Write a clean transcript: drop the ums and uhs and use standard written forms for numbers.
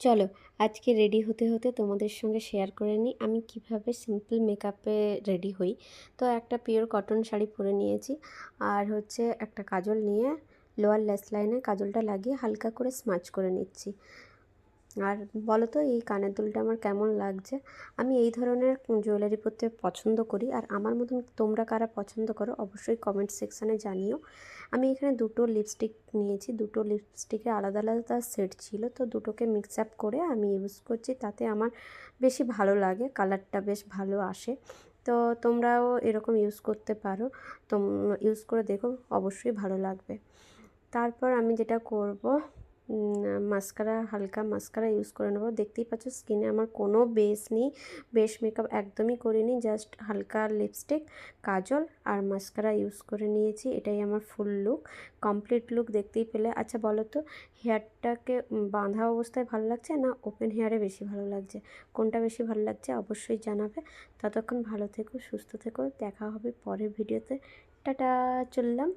চলো আজকে রেডি হতে হতে তোমাদের সঙ্গে শেয়ার করে নিই আমি কিভাবে সিম্পল মেকআপে রেডি হই। তো একটা পিওর কটন শাড়ি পরে নিয়েছি, আর হচ্ছে একটা কাজল নিয়ে লোয়ার ল্যাশ লাইনে কাজলটা লাগিয়ে হালকা করে স্মাচ করে নিচ্ছি। আর বলো তো এই কানের দুলটা আমার কেমন লাগছে। আমি এই ধরনের জুয়েলারি পরতে পছন্দ করি, আর আমার মতন তোমরা কারা পছন্দ করো অবশ্যই কমেন্ট সেকশানে জানিও। আমি এখানে দুটো লিপস্টিক নিয়েছি, দুটো লিপস্টিকে আলাদা আলাদা সেট ছিল, তো দুটোকে মিক্স আপ করে আমি ইউজ করছি। তাতে আমার বেশি ভালো লাগে, কালারটা বেশ ভালো আসে। তো তোমরাও এরকম ইউজ করতে পারো, ইউজ করে দেখো, অবশ্যই ভালো লাগবে। তারপর আমি যেটা করব, মাস্কারা, হালকা মাস্কারা ইউজ করে নেবো। দেখতেই পাচ্ছ স্কিনে আমার কোনো বেস নেই, বেস মেকআপ একদমই করিনি, জাস্ট হালকা লিপস্টিক, কাজল আর মাস্কারা ইউজ করে নিয়েছি। এটাই আমার ফুল লুক, কমপ্লিট লুক দেখতেই পেলে। আচ্ছা বলো তো, হেয়ারটাকে বাঁধা অবস্থায় ভালো লাগছে না ওপেন হেয়ারে বেশি ভালো লাগছে? কোনটা বেশি ভালো লাগছে অবশ্যই জানাবে। ততক্ষণ ভালো থেকো, সুস্থ থেকো, দেখা হবে পরের ভিডিওতে। টাটা, চললাম।